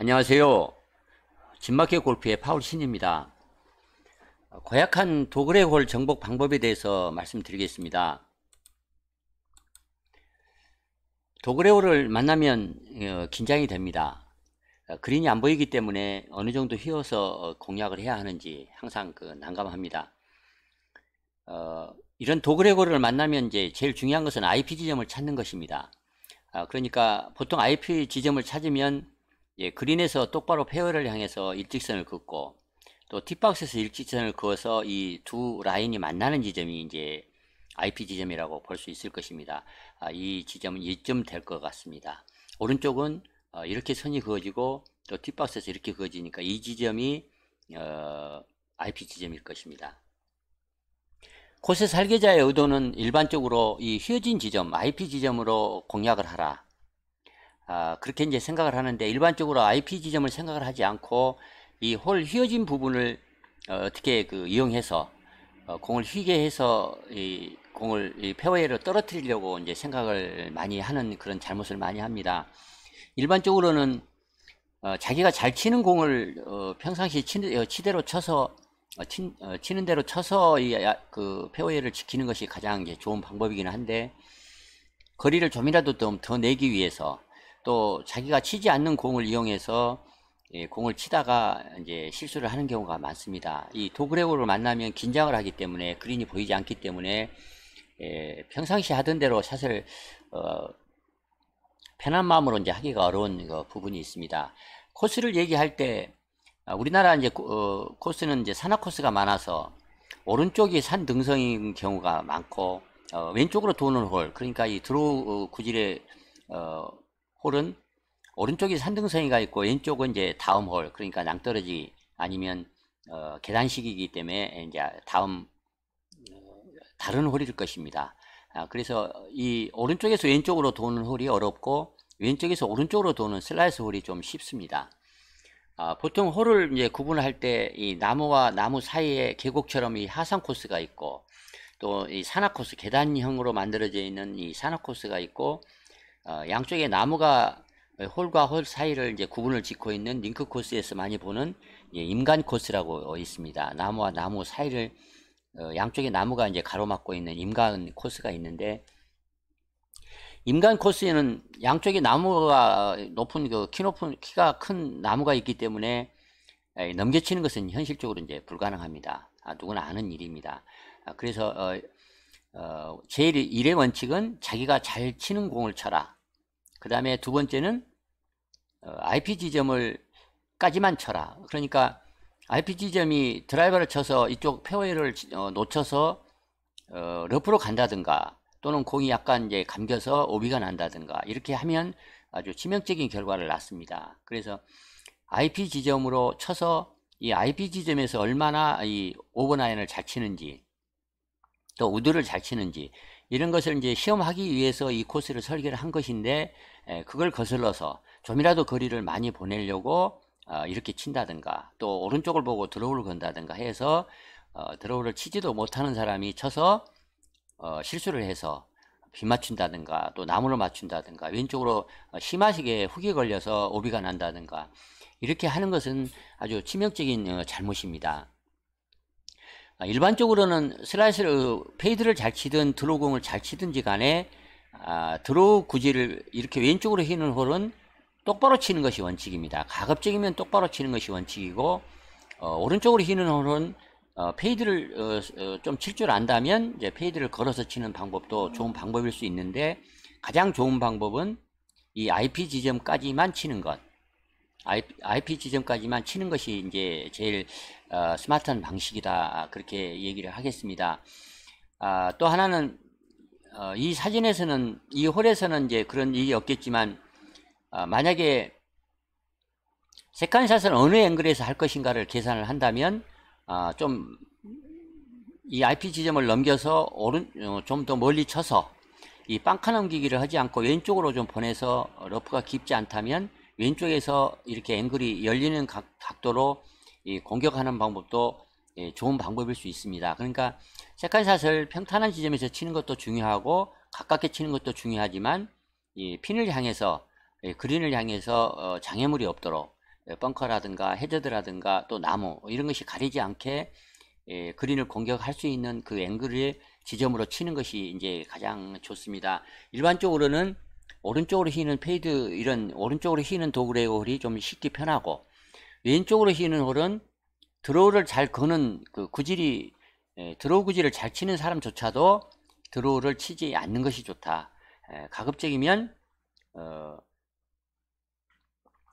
안녕하세요. 진마켓 골프의 파울 신입니다. 고약한 도그레 홀 정복 방법에 대해서 말씀드리겠습니다. 도그레 홀을 만나면 긴장이 됩니다. 그린이 안 보이기 때문에 어느 정도 휘어서 공략을 해야 하는지 항상 난감합니다. 이런 도그레 홀을 만나면 이제 제일 중요한 것은 IP 지점을 찾는 것입니다. 그러니까 보통 IP 지점을 찾으면 그린에서 똑바로 페어를 향해서 일직선을 긋고 또 팁박스에서 일직선을 그어서 이 두 라인이 만나는 지점이 이제 IP 지점이라고 볼 수 있을 것입니다. 이 지점은 1점 될 것 같습니다. 오른쪽은 이렇게 선이 그어지고 또 팁박스에서 이렇게 그어지니까 이 지점이 IP 지점일 것입니다. 코스 설계자의 의도는 일반적으로 이 휘어진 지점, IP 지점으로 공략을 하라. 그렇게 이제 생각을 하는데, 일반적으로 IP 지점을 생각을 하지 않고 이 홀 휘어진 부분을 어떻게 이용해서 공을 휘게 해서 이 공을 이 페어웨이로 떨어뜨리려고 이제 생각을 많이 하는 그런 잘못을 많이 합니다. 일반적으로는 자기가 잘 치는 공을 평상시 치대로 쳐서 치는 대로 쳐서 그 페어웨이를 지키는 것이 가장 이제 좋은 방법이긴 한데, 거리를 좀이라도 더 내기 위해서 또 자기가 치지 않는 공을 이용해서 공을 치다가 이제 실수를 하는 경우가 많습니다. 이 도그레고를 만나면 긴장을 하기 때문에, 그린이 보이지 않기 때문에 평상시 하던 대로 샷을 편한 마음으로 이제 하기가 어려운 부분이 있습니다. 코스를 얘기할 때 우리나라 이제 코스는 이제 산악 코스가 많아서 오른쪽이 산 등성인 경우가 많고 왼쪽으로 도는 홀, 그러니까 이 드로우 구질의 홀은 오른쪽이 산등성이가 있고 왼쪽은 이제 다음 홀, 그러니까 낭떠러지 아니면 계단식이기 때문에 이제 다른 홀일 것입니다. 그래서 이 오른쪽에서 왼쪽으로 도는 홀이 어렵고 왼쪽에서 오른쪽으로 도는 슬라이스 홀이 좀 쉽습니다. 보통 홀을 이제 구분할 때 이 나무와 나무 사이에 계곡처럼 이 하산 코스가 있고, 또 이 산악 코스, 계단형으로 만들어져 있는 이 산악 코스가 있고, 양쪽에 나무가 홀과 홀 사이를 이제 구분을 짓고 있는 링크 코스에서 많이 보는 임간 코스라고 있습니다. 나무와 나무 사이를 양쪽에 나무가 이제 가로막고 있는 임간 코스가 있는데, 임간 코스에는 양쪽에 나무가 높은 키가 큰 나무가 있기 때문에 넘겨치는 것은 현실적으로 이제 불가능합니다. 누구나 아는 일입니다. 그래서 제일 일의 원칙은 자기가 잘 치는 공을 쳐라. 그 다음에 두 번째는 IP 지점을 까지만 쳐라. 그러니까 IP 지점이 드라이버를 쳐서 이쪽 페어웨이를 놓쳐서 러프로 간다든가, 또는 공이 약간 이제 감겨서 오비가 난다든가, 이렇게 하면 아주 치명적인 결과를 낳습니다. 그래서 IP 지점으로 쳐서 이 IP 지점에서 얼마나 이 오버나인을 잘 치는지, 또 우드를 잘 치는지, 이런 것을 이제 시험하기 위해서 이 코스를 설계를 한 것인데, 그걸 거슬러서 좀이라도 거리를 많이 보내려고 이렇게 친다든가, 또 오른쪽을 보고 드로우를 건다든가 해서 드로우를 치지도 못하는 사람이 쳐서 실수를 해서 빗 맞춘다든가, 또 나무를 맞춘다든가, 왼쪽으로 심하게 훅이 걸려서 오비가 난다든가, 이렇게 하는 것은 아주 치명적인 잘못입니다. 일반적으로는 슬라이스를 페이드를 잘 치든 드로우공을 잘 치든지 간에 드로우 구질을 이렇게 왼쪽으로 휘는 홀은 똑바로 치는 것이 원칙입니다. 가급적이면 똑바로 치는 것이 원칙이고, 오른쪽으로 휘는 홀은 페이드를 좀 칠 줄 안다면 이제 페이드를 걸어서 치는 방법도 좋은 방법일 수 있는데, 가장 좋은 방법은 이 IP 지점까지만 치는 것, IP 지점까지만 치는 것이 이제 제일 스마트한 방식이다, 그렇게 얘기를 하겠습니다. 또 하나는 이 사진에서는, 이 홀에서는 이제 그런 일이 없겠지만, 만약에 세컨샷을 어느 앵글에서 할 것인가를 계산을 한다면 좀 이 IP 지점을 넘겨서 좀 더 멀리 쳐서 이 빵카 넘기기를 하지 않고 왼쪽으로 좀 보내서, 러프가 깊지 않다면 왼쪽에서 이렇게 앵글이 열리는 각도로 공격하는 방법도 좋은 방법일 수 있습니다. 그러니까 세컨샷을 평탄한 지점에서 치는 것도 중요하고 가깝게 치는 것도 중요하지만, 이 핀을 향해서, 그린을 향해서 장애물이 없도록 벙커라든가 해저드라든가 또 나무 이런 것이 가리지 않게 그린을 공격할 수 있는 그 앵글을 지점으로 치는 것이 이제 가장 좋습니다. 일반적으로는 오른쪽으로 휘는 페이드 이런 오른쪽으로 휘는 도그레이거 홀이 좀 쉽기 편하고 왼쪽으로 휘는 홀은 드로우를 잘 거는 그 구질이 드로우 구질을 잘 치는 사람조차도 드로우를 치지 않는 것이 좋다. 가급적이면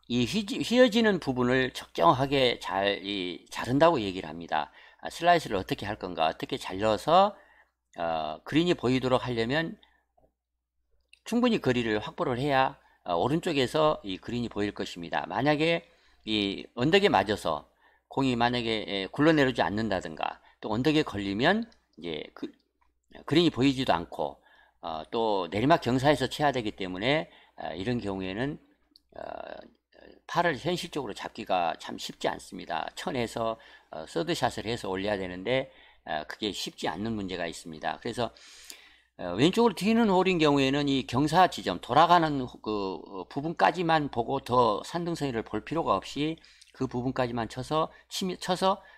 이 휘어지는 부분을 적정하게 잘 자른다고 얘기를 합니다. 슬라이스를 어떻게 할 건가, 어떻게 잘려서 그린이 보이도록 하려면 충분히 거리를 확보를 해야 오른쪽에서 이 그린이 보일 것입니다. 만약에 이 언덕에 맞아서 공이 만약에 굴러내리지 않는다든가 또 언덕에 걸리면 이제 그린이 보이지도 않고 또 내리막 경사에서 쳐야 되기 때문에 이런 경우에는 팔을 현실적으로 잡기가 참 쉽지 않습니다. 천에서 서드샷을 해서 올려야 되는데 그게 쉽지 않는 문제가 있습니다. 그래서 왼쪽으로 튀는 홀인 경우에는 이 경사 지점 돌아가는 그 부분까지만 보고 더 산등성이를 볼 필요가 없이 그 부분까지만 쳐서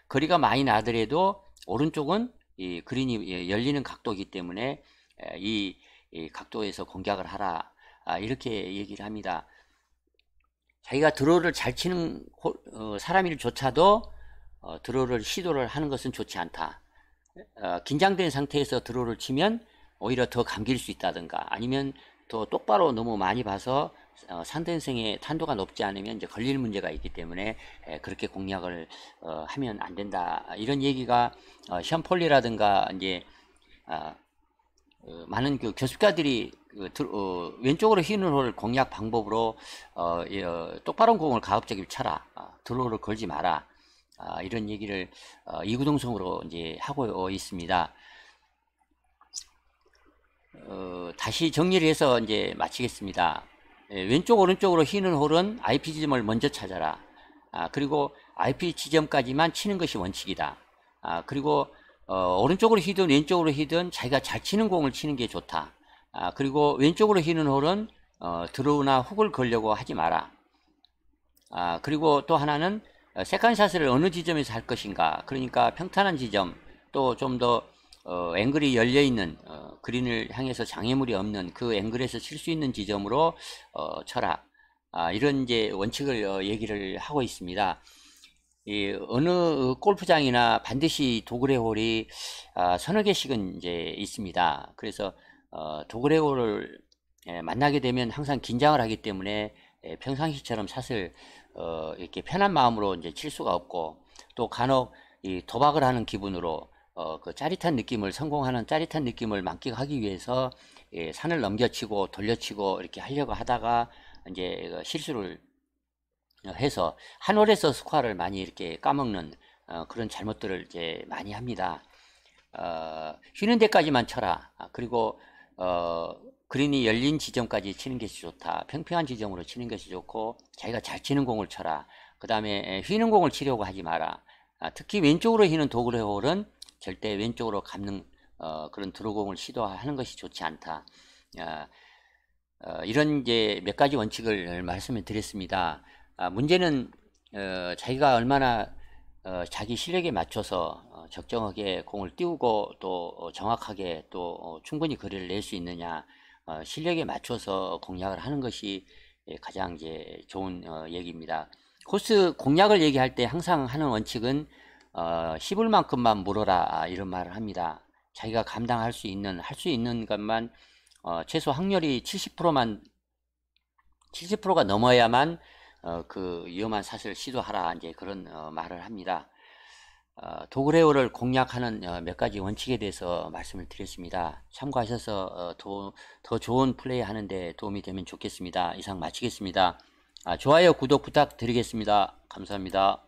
거리가 많이 나더라도 오른쪽은 이 그린이 열리는 각도이기 때문에 이 각도에서 공략을 하라 이렇게 얘기를 합니다. 자기가 드로우를 잘 치는 사람일조차도 드로우를 시도를 하는 것은 좋지 않다. 긴장된 상태에서 드로우를 치면 오히려 더 감길 수 있다든가 아니면 더 똑바로 너무 많이 봐서 산등성의 탄도가 높지 않으면 이제 걸릴 문제가 있기 때문에 그렇게 공략을 하면 안 된다. 이런 얘기가 션 폴리라든가 이제 많은 그 교습가들이 왼쪽으로 휘는 홀 공략 방법으로 똑바른 공을 가급적이면 쳐라, 드로우를 걸지 마라, 이런 얘기를 이구동성으로 이제 하고 있습니다. 다시 정리를 해서 이제 마치겠습니다. 왼쪽 오른쪽으로 휘는 홀은 IP 지점을 먼저 찾아라. 그리고 IP 지점까지만 치는 것이 원칙이다. 그리고 오른쪽으로 휘든 왼쪽으로 휘든 자기가 잘 치는 공을 치는 게 좋다. 그리고 왼쪽으로 휘는 홀은 드로우나 훅을 걸려고 하지 마라. 그리고 또 하나는 세컨샷을 어느 지점에서 할 것인가. 그러니까 평탄한 지점, 또 좀 더 앵글이 열려있는 그린을 향해서 장애물이 없는 그 앵글에서 칠 수 있는 지점으로 쳐라. 이런 이제 원칙을 얘기를 하고 있습니다. 어느 골프장이나 반드시 도그레홀이 서너 개씩은 이제 있습니다. 그래서 도그레홀을 만나게 되면 항상 긴장을 하기 때문에 평상시처럼 샷을 이렇게 편한 마음으로 이제 칠 수가 없고, 또 간혹 이 도박을 하는 기분으로 그 짜릿한 느낌을, 성공하는 짜릿한 느낌을 만끽하기 위해서 산을 넘겨치고 돌려치고 이렇게 하려고 하다가 이제 실수를 해서 한 홀에서 스코어를 많이 이렇게 까먹는 그런 잘못들을 이제 많이 합니다. 쉬는 데까지만 쳐라. 그리고 그린이 열린 지점까지 치는 것이 좋다. 평평한 지점으로 치는 것이 좋고, 자기가 잘 치는 공을 쳐라. 그 다음에 휘는 공을 치려고 하지 마라. 특히 왼쪽으로 휘는 도그레홀은 절대 왼쪽으로 감는 그런 드로우공을 시도하는 것이 좋지 않다. 이런 이제 몇 가지 원칙을 말씀을 드렸습니다. 문제는 자기가 얼마나 자기 실력에 맞춰서 적정하게 공을 띄우고 또 정확하게 또 충분히 거리를 낼 수 있느냐, 실력에 맞춰서 공략을 하는 것이 가장 이제 좋은 얘기입니다. 코스 공략을 얘기할 때 항상 하는 원칙은 씹을 만큼만 물어라, 이런 말을 합니다. 자기가 감당할 수 있는, 할 수 있는 것만 최소 확률이 70%가 넘어야만 그 위험한 샷을 시도하라, 이제 그런 말을 합니다. 도그레오를 공략하는 몇 가지 원칙에 대해서 말씀을 드렸습니다. 참고하셔서 더 좋은 플레이 하는데 도움이 되면 좋겠습니다. 이상 마치겠습니다. 좋아요, 구독 부탁드리겠습니다. 감사합니다.